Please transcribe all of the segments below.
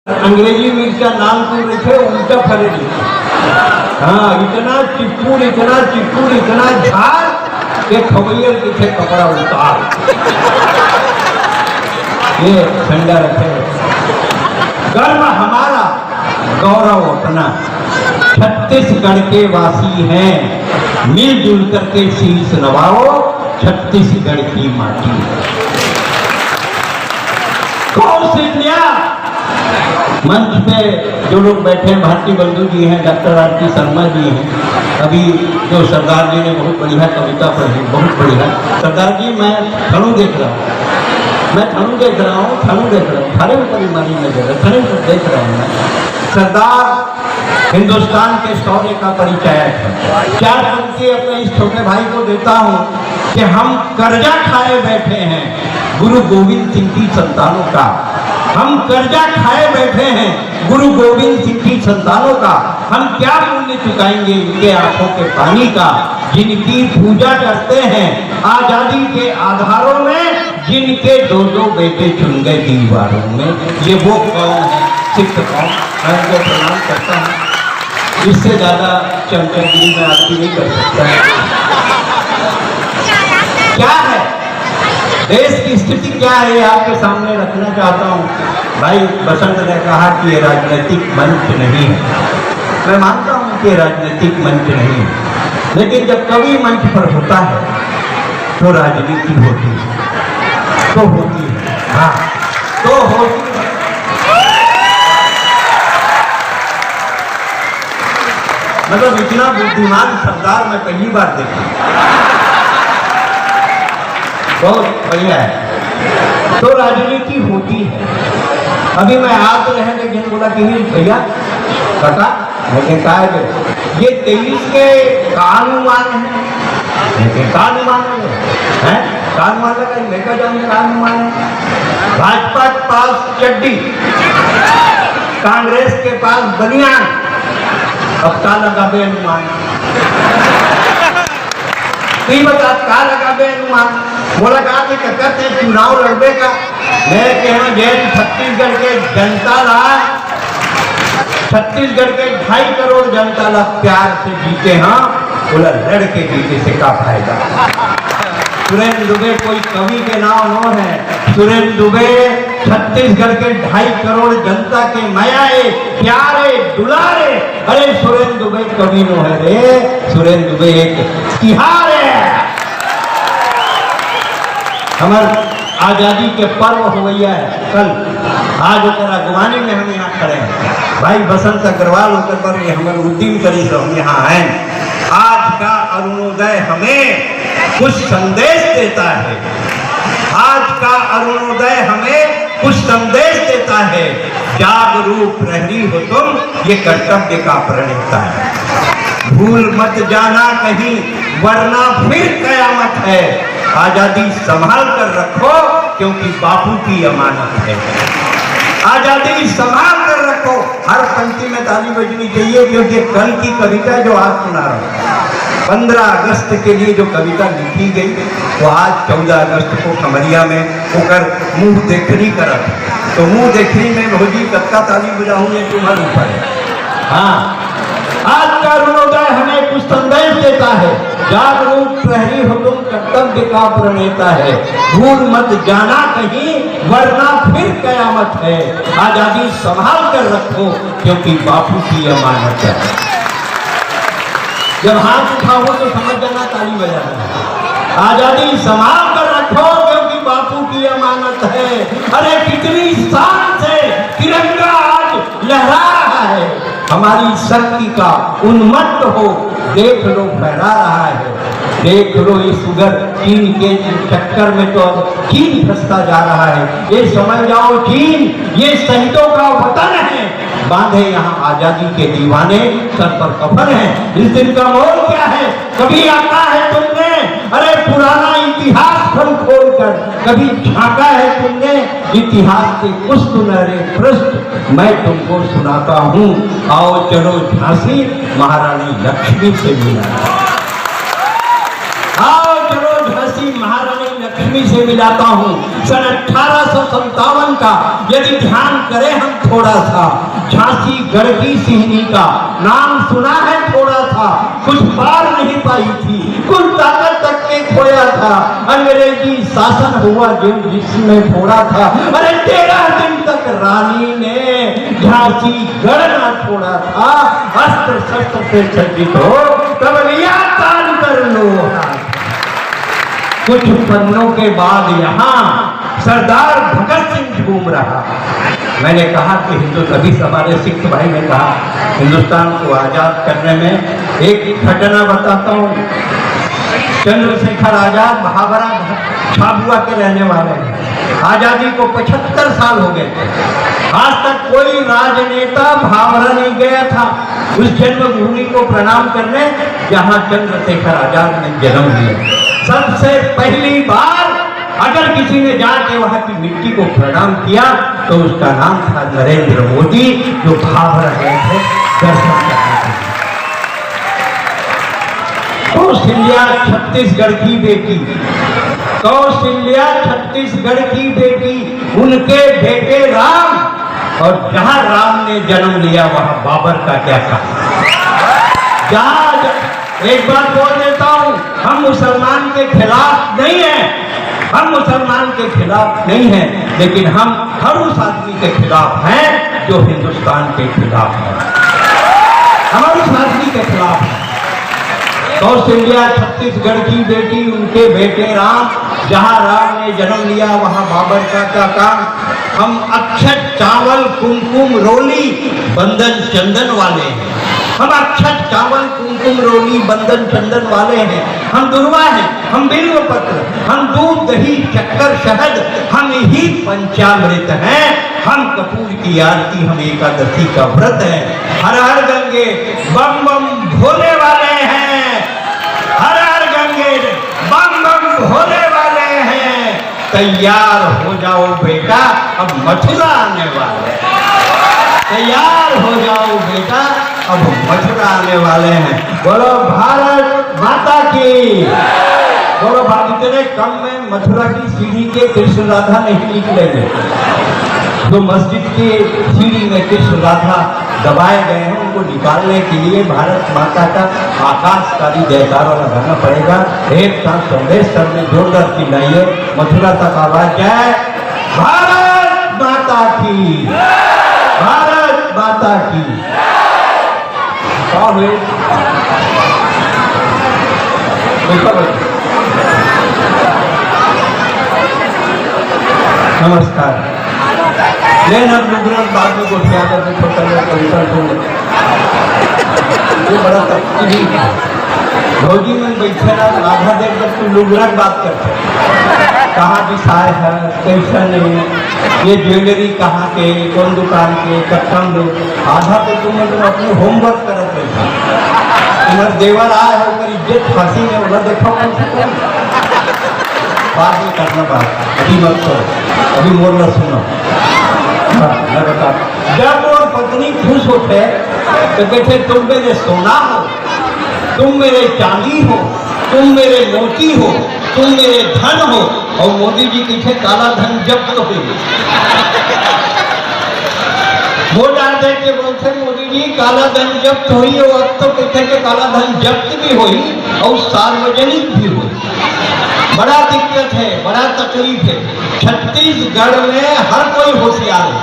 अंग्रेजी मिर्चा नाम को लिखे उल्टा फरे लिखे। हाँ, इतना चिपकूड़ इतना झाड़ के खबैयर पीछे कपड़ा उतार ये ठंडा रखे। गर्व हमारा गौरव अपना, छत्तीसगढ़ के वासी हैं, मिलजुल करके शीश नवाओ छत्तीसगढ़ की माटी। कौशल्या मंच पे जो लोग बैठे हैं, भारती बंधु जी हैं, डॉक्टर आरती शर्मा जी हैं, अभी जो सरदार जी ने बहुत बढ़िया कविता पढ़ी, बहुत बढ़िया। सरदार जी मैं थणु देख रहा हूँ, खड़े ऊपर बीमारी नजर खड़े ऊपर देख रहा हूँ मैं। सरदार हिंदुस्तान के शौर्य का परिचायक है। चार पंक्ति अपने इस छोटे भाई को देता हूँ कि हम कर्जा खाए बैठे हैं गुरु गोविंद सिंह की संतानों का। हम कर्जा खाए बैठे हैं गुरु गोविंद सिंह की संतानों का। हम क्या मूल्य चुकाएंगे इनके आंखों के पानी का, जिनकी पूजा करते हैं आजादी के आधारों में, जिनके दो दो बेटे चुन गए दीवारों में। ये वो कौन है, सिख कौन? मैं उनको प्रणाम करता हूँ। इससे ज्यादा चमचमगिरी में आपकी नहीं कर सकता है। क्या है देश की स्थिति, क्या है, आपके सामने रखना चाहता हूँ। भाई बसंत ने कहा कि ये राजनीतिक मंच नहीं है। मैं मानता हूँ कि राजनीतिक मंच नहीं है, लेकिन जब कवि मंच पर होता है तो राजनीति होती है, तो होती है। हाँ, तो होती है। मतलब इतना बुद्धिमान सरदार मैं पहली बार देखा, बहुत बढ़िया है। तो राजनीति होती है। अभी मैं आप तो रहे, लेकिन बोला कि भैया काका, लेकिन कहा ये 23 के कानुमान है, लेकिन कानुमान है, कानुमान लगा लेकर जाऊंगे, कानुमान है। भाजपा के पास चड्डी, कांग्रेस के पास बनियान, अब का लगा बे अनुमान? कई बता का लगा बे अनुमान? बोला कहा कि कहते चुनाव लड़बे का, मैं कहना जैन छत्तीसगढ़ के जनता ला, छत्तीसगढ़ के 2.5 करोड़ जनता ला प्यार से जीते। हाँ, बोला लड़के जीते से का फायदा। सुरेंद्र दुबे कोई कवि के नाम नो है। सुरेंद्र दुबे छत्तीसगढ़ के 2.5 करोड़ जनता के मायाए, प्यारे, दुलारे। अरे सुरेंद्र दुबे कवि नो है रे, सुरेंद्र दुबे एक तिहार है। हमारे आजादी के पर्व हो गया है कल, आज ओकर अगवानी में हम यहाँ खड़े हैं। भाई बसंत अग्रवाल ओकर पर हमारे उद्यम करी तो हम यहाँ हैं। आज का अरुणोदय हमें कुछ संदेश देता है, आज का अरुणोदय हमें कुछ संदेश देता है। जागरूक प्रहरी हो तुम, ये कर्तव्य का प्रणेता है। भूल मत जाना कहीं, वरना फिर कयामत है। आजादी संभाल कर रखो, क्योंकि बापू की अमानत है। आजादी संभाल कर रखो। हर पंक्ति में ताली बजनी चाहिए, क्योंकि कल की कविता जो आज सुना रहा हूं, 15 अगस्त के लिए जो कविता लिखी गई, वो आज 14 अगस्त को खमरिया में होकर मुंह देखनी करा, तो मुंह देखनी में भोजी कत्ता ताली बजाऊंगे तुम्हारे ऊपर है। हाँ, आज का अरुणोदय हमें कुछ संदेश देता है। जागरूक प्रहरी हो तुम, कर्तव्य का प्रणेता है। भूल मत जाना कहीं, वरना फिर कयामत है। आजादी संभाल कर रखो, क्योंकि बापू की अमानत है। जब हाथ उठाओ तो समझ जाना ताली बजाना। आजादी संभाल कर रखो, क्योंकि बापू की अमानत है। अरे कितनी शान से तिरंगा आज लहरा रहा है। हमारी शक्ति का उन्मत्त हो, देख लो फहरा रहा है। देख लो ये शुगर चीन के चक्कर में तो अब चीन फंसता जा रहा है। ये समझ जाओ चीन ये शहीदों का वतन है। बांधे यहाँ आजादी के दीवाने, सर पर कफन है। इस दिन का मोल क्या है, कभी आता है तुमने अरे पुराना इतिहास खोल कर, कभी झांका है तुमने इतिहास के कुछ सुनहरे पृष्ठ। मैं तुमको सुनाता हूँ, आओ चलो झांसी महारानी लक्ष्मी से मिला। आओ चलो झांसी महारानी लक्ष्मी लक्ष्मी से मिलाता हूँ सन 1857 का। यदि ध्यान करें हम थोड़ा सा, झांसी गढ़ की सिंहनी का नाम सुना है थोड़ा सा। कुछ बार नहीं पाई थी, कुल ताकत तक के खोया था। अंग्रेजी शासन हुआ जो जिसमें थोड़ा था। अरे 13 दिन तक रानी ने झांसी गढ़ ना छोड़ा था। अस्त्र शस्त्र से सज्जित हो तब लिया तान कर लो। कुछ पन्नों के बाद यहाँ सरदार भगत सिंह घूम रहा। मैंने कहा कि अभी हमारे सिख भाई ने कहा हिंदुस्तान को आजाद करने में एक घटना बताता हूँ। चंद्रशेखर आजाद भाभरा झाबुआ के रहने वाले हैं। आजादी को 75 साल हो गए थे। आज तक कोई राजनेता भाभरा नहीं गया था उस जन्मभूमि को प्रणाम करने जहां चंद्रशेखर आजाद ने जन्म लिया। सबसे पहली बार अगर किसी ने जाके वहां की मिट्टी को प्रणाम किया तो उसका नाम था नरेंद्र मोदी, जो भाभरा गए थे दर्शन करने के लिए। कौशल्या छत्तीसगढ़ की बेटी, कौशल्या छत्तीसगढ़ की बेटी, उनके बेटे राम, और जहां राम ने जन्म लिया वहां बाबर का क्या कहा। एक बात बोल देता हूं, हम मुसलमान के खिलाफ नहीं हैं, हम मुसलमान के खिलाफ नहीं हैं, लेकिन हम हर उस आदमी के खिलाफ हैं जो हिंदुस्तान के खिलाफ है। हम उस आदमी के खिलाफ हैं। कौशल्या छत्तीसगढ़ की बेटी, उनके बेटे राम, जहां राम ने जन्म लिया वहां बाबर का क्या काम। हम अक्षत चावल कुमकुम रोली बंधन चंदन वाले हैं। हम अक्षत चावल कुमकुम रोली बंधन चंदन वाले हैं। हम दुर्वा हैं, हम बिल्व पत्र, हम दूध दही शक्कर शहद, हम ही पंचामृत हैं। हम कपूर की आरती, हम एकादशी का व्रत है। हर हर गंगे बम बम भोले वाले हैं। हर हर गंगे बम बम भोले वाले हैं। तैयार हो जाओ बेटा, अब मथुरा आने वाले। तैयार हो जाओ बेटा, अब मथुरा आने वाले हैं। बोलो भारत माता की। बोलो भारत। इतने कम में मथुरा की सीढ़ी के कृष्ण राधा नहीं निकलेंगे। जो मस्जिद की सीढ़ी में कृष्ण राधा दबाए गए हैं उनको निकालने के लिए भारत माता का आकाशकारी जयकारा लगाना पड़ेगा। एक साथ संदेश सबने जोरदार चिल्लाइए, मथुरा तक आवाज जाए, भारत माता की, भारत माता की। नमस्कार। लेकिन हम लोग बाद में गोठिया करके छोटा ये बड़ा तकलीफ है। भौजी में बैठे ना आधा देर तक तुम लोग बात करते, कहाँ विषय है, कैसा नहीं, ये ज्वेलरी कहाँ के, कौन दुकान के, कट्टम दो। आधा तो तुम अपने होमवर्क करत रहे। तुम्हारे देवर आए है ऊपर इज्जत फांसी में उधर देखो कौन सा बाद में करना बात, अभी मत करो, अभी मोर न सुनो। जब वो पत्नी खुश होते तो कहते तुम मेरे सोना हो, तुम मेरे चांदी हो, तुम मेरे मोती हो, तुम मेरे धन हो। और मोदी जी कहते काला धन जब्त हो। वो डाल दे के बोलते मोदी जी काला धन जब्त हुई, और अब तो कहते कि काला धन जब्त भी हुई और सार्वजनिक भी हुई। बड़ा दिक्कत है, बड़ा तकलीफ है। छत्तीसगढ़ में हर कोई होशियार है,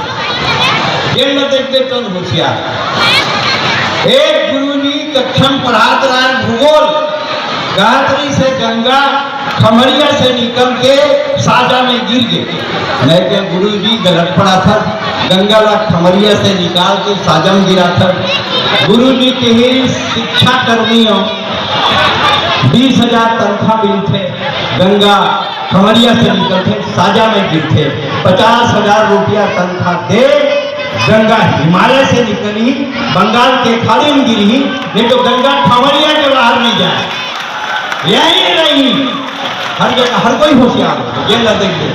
ये न देखते तो होशियार। एक गुरुजी कक्षम पढ़ात रहा भूगोल, गायत्री से गंगा खमरिया से निकल के साजा में गिर गए। मैं क्या गुरुजी गलत पढ़ा था, गंगा ला खमरिया से निकाल के साजा में गिरा था। गुरुजी के ही शिक्षा कर्मियों 20,000 तनख्वाह मिलते, गंगा खमरिया से निकलते साजा में गिरते। 50,000 रुपया तनख्वाह दे, गंगा हिमालय से निकली, बंगाल के खाड़ी में गिरी, नहीं तो गंगा खमरिया के बाहर नहीं जाए। यही नहीं, हर जगह हर कोई होशियार हो। ये न देखिए,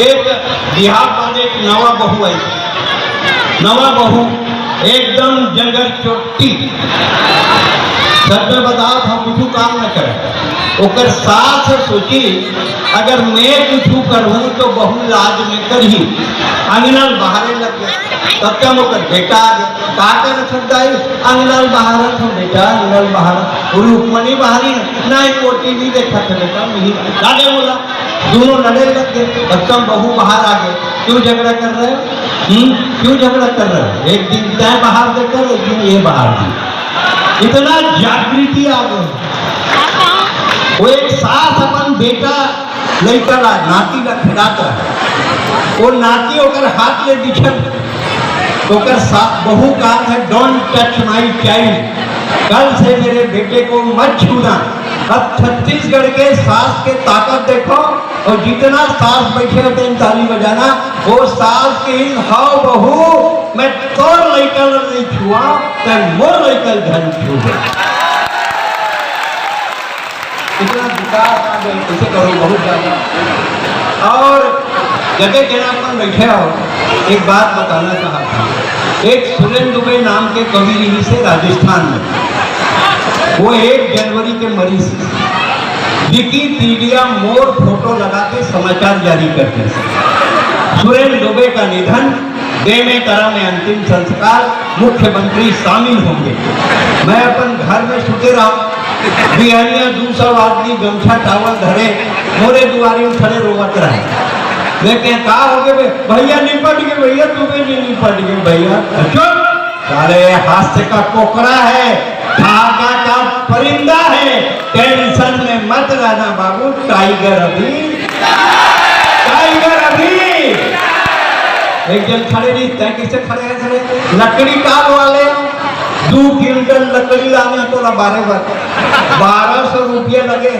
एक बिहार पर एक नवा बहू आई, नवा बहू एकदम जंगल चोटी, सब में बताओ हम कुछ काम न करें। ओकर साथ सोची अगर मैं कुछ करूँ तो बहु लाज में करही अंगनल बाहरे लग गए तब तक ओकर बेटा आ गया का कर सकता है अंगनल बाहर तो बेटा अंगनल बाहर रुकमणी बाहरी नहीं कोटी नहीं देखा था बेटा नहीं दादे बोला दोनों लड़े लग गए तब तक बहू बाहर आ गए क्यों झगड़ा कर रहे हो क्यों झगड़ा कर रहे हो एक दिन तय बाहर देकर एक दिन ये बाहर दी इतना जागृति आ गई वो एक साथ अपन बेटा लड़का नाती का खिलाता वो नाती होकर हाथ ले बिछल होकर साथ बहु कहा है डोंट टच माई चाइल्ड कल से मेरे बेटे को मत छूना अब छत्तीसगढ़ के सास के ताकत देखो और जितना सास बैठे होते हैं ताली बजाना वो सास के इन हाव बहू मैं तोर लड़का नहीं छुआ तो मोर लड़का घर छू इतना विकास आ गए कैसे करो बहुत ज्यादा और जगह जगह अपन बैठे हो एक बात बताना चाहा था एक सुरेंद्र दुबे नाम के कवि रही से राजस्थान में वो 1 जनवरी के मरीज विकिपीडिया मोर फोटो लगा के समाचार जारी करते हैं सुरेंद्र दुबे का निधन देने तरह में अंतिम संस्कार मुख्यमंत्री शामिल होंगे मैं अपन घर में सुते रहा बिहारिया 200 आदमी गमछा टावल धरे मोरे दुआरी में खड़े रोवत रहे लेकिन कहा हो गए भैया निपट गए भैया तुम्हें नहीं निपट गए भैया चुप सारे हास्य का कोकरा है धागा का परिंदा है टेंशन में मत रहना बाबू टाइगर अभी एक जन खड़े नहीं तय किससे खड़े हैं खड़े लकड़ी काट वाले 2 क्विंटल लकड़ी लाने तो 1200 रुपये लगे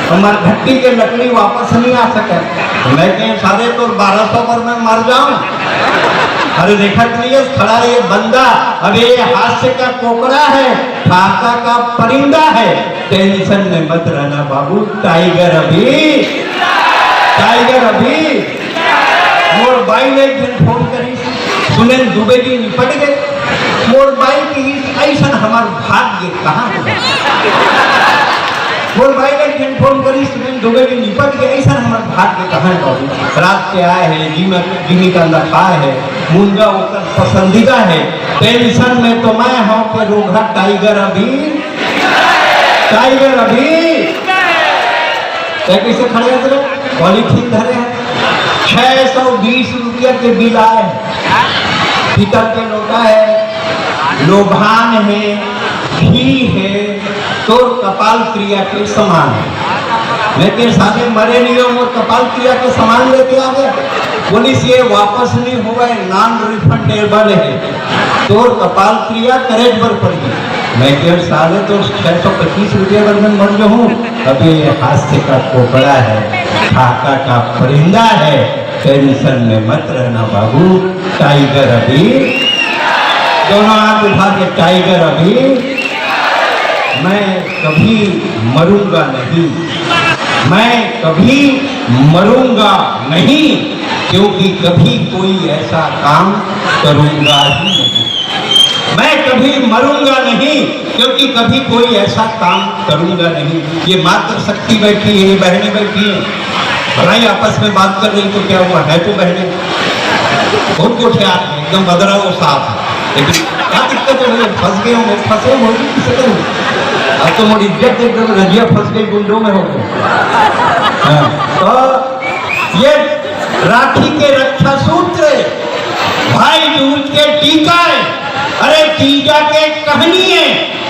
हमारे घट्टी के लकड़ी वापस नहीं आ सके मैं कहीं सारे तो 1200 पर मैं मर जाऊं अरे देखा नहीं खड़ा ये बंदा अरे ये हास्य का कोकरा है ठाका का परिंदा है टेंशन में मत रहना बाबू टाइगर अभी मोर बाई ने फोन करी सुरेंद्र दुबे जी निपट गए मोर बाई की ऐसा हमार भाग्य कहाँ मोर बाई ने फोन करी सुरेंद्र दुबे जी निपट गए ऐसा हमार भाग्य कहाँ बाबू रात के आए हैं जिमी का लखा है मुंगा होकर पसंदीदा है टेंशन में तो मैं हूँ कि रोगा टाइगर अभी कैसे खड़े हैं पॉलीथीन धरे हैं 620 रुपया के बिल आए पीतल के लोटा है लोभान है घी है तो कपाल क्रिया के समान है लेकिन सारे मरे नहीं हो और कपाल क्रिया के समान लेके आ गए पुलिस ये वापस नहीं हुआ है नॉन रिफंडेबल है तो कपाल क्रिया करेज पर पड़ गई मैं 1.5 साल है तो 625 रुपये पर मैं मर जो हूँ अभी ये हास्य का कोपड़ा है ठाका का परिंदा है टेंशन में मत रहना बाबू टाइगर अभी दोनों हाथ उठा के टाइगर अभी मैं कभी मरूंगा नहीं क्योंकि कभी कोई ऐसा काम करूंगा ही नहीं मैं कभी मरूंगा नहीं क्योंकि कभी कोई ऐसा काम करूंगा नहीं ये मातृ शक्ति बैठी है ये बहनें बैठी हैं भलाई आपस में बात कर रही तो क्या हुआ है तो बहनें बहुत कुछ है आपने एकदम बदरा वो साफ है लेकिन क्या दिक्कत है फंस गए होंगे फंसे होगी किसी तरह अब तो मोड़ी इज्जत एकदम रजिया फंस गई गुंडों में हो गए तो ये राखी के रक्षा सूत्र भाई दूज के टीका है अरे तीजा के कहानी है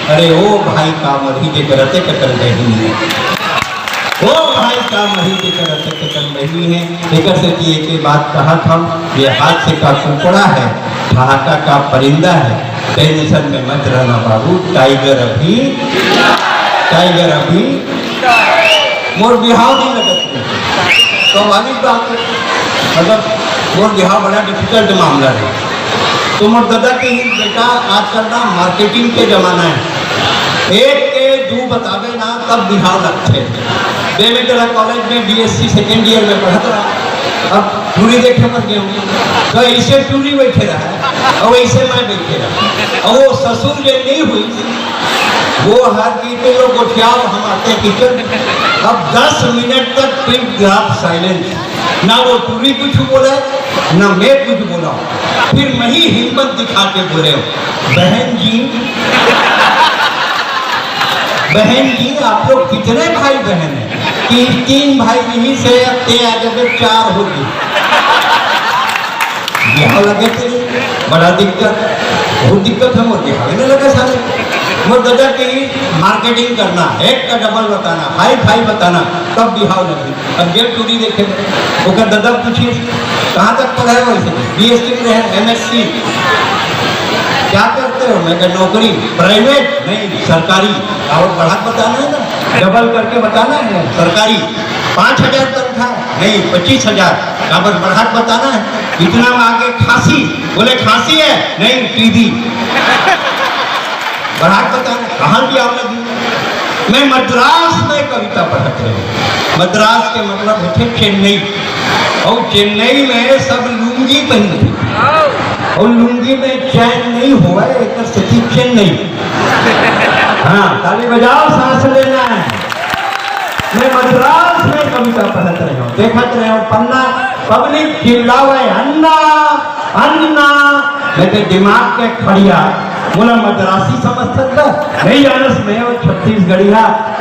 अरे ओ भाई का मरी के करते कतर नहीं है वो भाई का मरी के करते कतर नहीं है एक से कि एक बात कहा था ये हाथ का कुकड़ा है ढाका का परिंदा है टेंशन में मत रहना बाबू टाइगर अभी मोर बिहाव नहीं लगत तो वाली बात मतलब मोर बिहाव बड़ा डिफिकल्ट मामला है तो मोर दादा के ही बेटा आजकल ना मार्केटिंग के जमाना है एक के दू बतावे ना तब बिहाव लगते देवे तेरा कॉलेज में BSc सेकेंड ईयर में पढ़ा रहा अब टूरी देखे मत गए तो ऐसे टूरी बैठे रहा और ऐसे मैं बैठे रहा और वो ससुर जो नहीं हुई वो हर की लोग गोठियाओ हम आते किचन अब 10 मिनट तक पिन ड्रॉप साइलेंस, ना वो टूरी कुछ बोला ना मैं कुछ बोला। फिर मैं ही हिम्मत दिखा के बोले, बहन जी आप लोग कितने भाई बहन हैं? कि 3 भाई यहीं से अब ते आ जब 4 होगी। यहाँ लगे थे बड़ा दिक्कत, बहुत दिक्कत है मोदी हमें लगे सारे वो दादा की मार्केटिंग करना, 1 का डबल बताना, 5 बताना, तब बिहाव लगी। अब जेल टूरी देखे वो क्या दादा पूछिए कहाँ तक पढ़े हो? वैसे BSc में है, MSc क्या करते हो? मैं क्या नौकरी प्राइवेट नहीं सरकारी, और बढ़ा बताना है ना, डबल करके बताना है सरकारी। 5,000 तनख्वाह नहीं 25,000, काबर बढ़ाट बताना है। इतना में आगे खांसी, बोले खांसी है नहीं टीबी, बढ़ाट बताना कहाँ भी आग लगी। मैं मद्रास में कविता पढ़ते हूँ, मद्रास के मतलब है चेन्नई, और चेन्नई में सब लुंगी पहनते और लुंगी में चैन नहीं हुआ है, एक स्थिति चेन्नई। हाँ ताली बजाओ, सांस लेना है। मैं मद्रास में कविता पढ़ते रहे हूँ, देखते रहे हूँ पन्ना, पब्लिक चिल्लावे अन्ना अन्ना, लेकिन दिमाग के खड़िया बोला मद्रासी समझ सकता नहीं जानस में और छत्तीसगढ़िया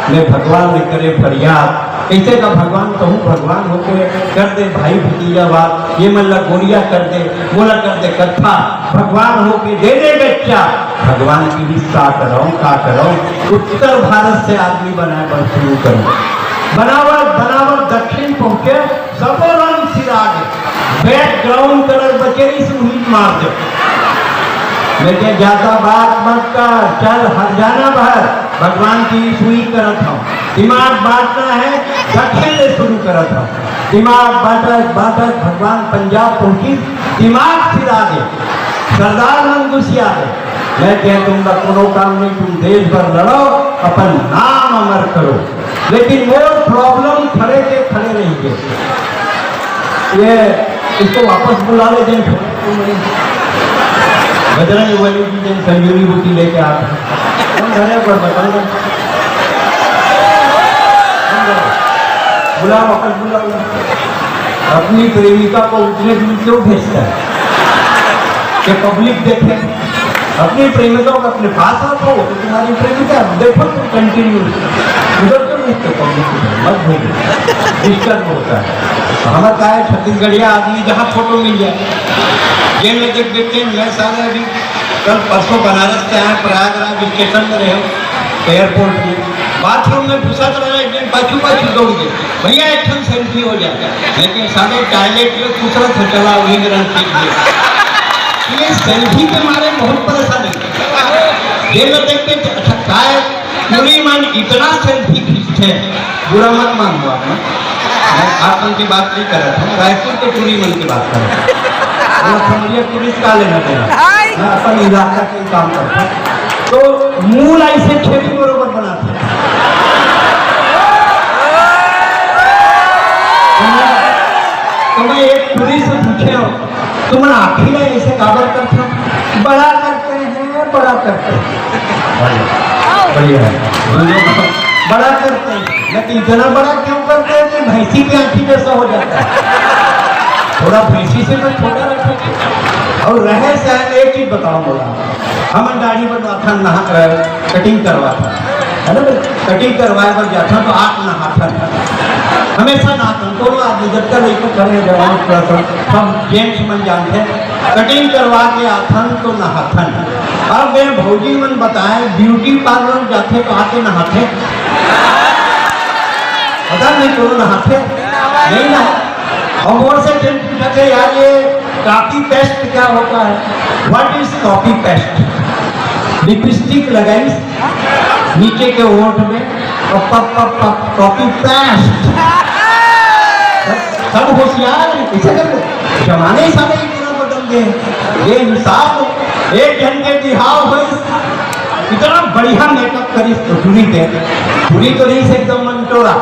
मैं भगवान ने करे फरियाद। कैसे का भगवान कहूँ, भगवान होके कर दे भाई भतीजा बात, ये मल्ला गोलिया कर दे, बोला कर दे कथा, भगवान होके दे दे बच्चा, भगवान की भी का कराऊं। उत्तर भारत से आदमी बनाए पर शुरू करूँ, बनावट दक्षिण पहुंचे सबो रंग सिराग, बैकग्राउंड कलर बचेरी से हुई मार दे। लेकिन ज्यादा बात मत कर, चल हर जाना भर, भगवान की सुई करत हूँ। दिमाग बांटना है दक्षिण से शुरू करत हूँ, दिमाग बांटक भगवान पंजाब पहुंची, दिमाग फिरा दे, सरदार हम घुसिया दे। मैं कह दूंगा कोनो काम नहीं, तुम देश भर लड़ो, अपन नाम अमर करो, लेकिन वो प्रॉब्लम खड़े के खड़े रहेंगे। ये इसको वापस बुला ले दें, बजरंग बली की जन संजीवनी बूटी लेके आते हैं, घरे पर बताओ बुला वापस बुला। अपनी प्रेमिका को उतने दूर क्यों भेजता है कि पब्लिक देखे? अपनी प्रेमिका को अपने पास रखो, तो तुम्हारी प्रेमिका देखो तो कंटिन्यू उधर तो नहीं, तो पब्लिक मत भेजो, डिस्टर्ब होता है। हमारा क्या है छत्तीसगढ़िया आदमी जहाँ फोटो मिल जाए जेल में देख देखते हैं। मैं सारे अभी कल परसों बनारस से आए, प्रयागराज स्टेशन में रहे एयरपोर्ट में, बाथरूम में घुसा तो रहा, एक दिन पाछू दौड़ गए, भैया एक ठन सेल्फी हो जाता, लेकिन सारे टॉयलेट में दूसरा खचला वही रंग खींच गए। ये सेल्फी के मारे बहुत परेशानी जेल में देखते। अच्छा काय पूरी मन इतना सेल्फी खींचते, बुरा मत मानो आप, आप मन की बात नहीं कर रहा था, रायपुर के पूरी मन की बात कर रहा था। पुलिस का लेना देना, मैं अपन इलाका के काम करता, तो मूल ऐसे खेती बरोबर बनाते। तो मैं एक पुलिस से पूछे हो, तुम आखिर ऐसे काबर करते हो? बड़ा करते हैं, बड़ा करते हैं, बढ़िया है, बड़ा करते हैं, लेकिन इतना बड़ा क्यों करते हैं कि भैंसी की आंखी जैसा हो जाता है? थोड़ा भैंसी से तो छोटा रखेंगे। और रहे से एक चीज बताओ, बोला हम दाढ़ी बनवाता, नहा कटिंग करवाता है ना, कटिंग करवाए पर जाता तो 8 नहाता हमेशा नहाता, दोनों आदमी जब तक एक खड़े जवान सब जेंट्स मन जानते, कटिंग करवा के आथन तो नहाथन। अब मेरे भौजी मन बताए ब्यूटी पार्लर जाते तो आके नहाते, पता नहीं क्यों नहाते नहीं नहा। और वो से पूछते यार ये कॉपी पेस्ट क्या होता है? What is copy paste? Lipstick लगाई नीचे के होंठ में और कॉपी पेस्ट, सब होशियार कैसे करते, जमाने सारे इतना बदल गए। ये हिसाब एक जन के बिहाव हो, इतना बढ़िया मेकअप करी तो पूरी तो नहीं से एकदम मंटोरा,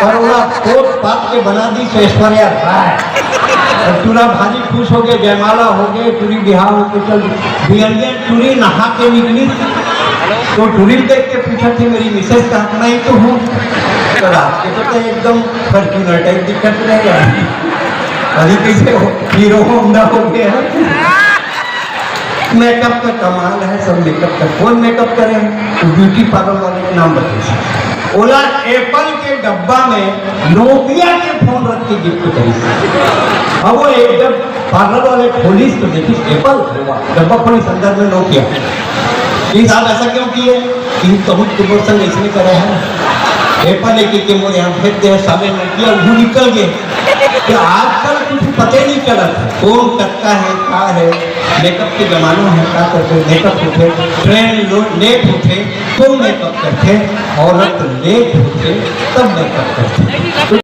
पर कोट पाप के बना दी से ऐश्वर्या राय, और चूरा भाजी खुश हो गए, जयमाला हो गए, चूरी बिहार हो गए, चल बियरिया चूरी नहा के निकली तो टूरिस्ट देख के पूछा थे मेरी मिसेज का मैं ही तो हूँ। तो रात के तो एकदम फॉर्च्यूनर टाइप दिक्कत रहेगा, अभी कैसे हीरो होंडा हो गया। मेकअप का कमाल है, सब मेकअप का। कौन मेकअप करे? ब्यूटी पार्लर वाले का नाम बताइए। ओला एप्पल के डब्बा में नोकिया के फोन रख के गिफ्ट करी। अब वो एक जब पार्लर वाले खोलिस तो देखिस एप्पल डब्बा खोलिस, अंदर में नोकिया। ये साहब ऐसा क्यों किए? कि बहुत कुछ संग इसने करे है। एप्पल एक के मोरे यहाँ फेंक दे, साले नोकिया वो निकल गए। तो आजकल कुछ पता नहीं चला कौन कच्चा है क्या है। मेकअप के जमाना है, क्या करते मेकअप उठे, ट्रेन लेट उठे तो मेकअप करते, औरत लेट उठे तब मेकअप करते।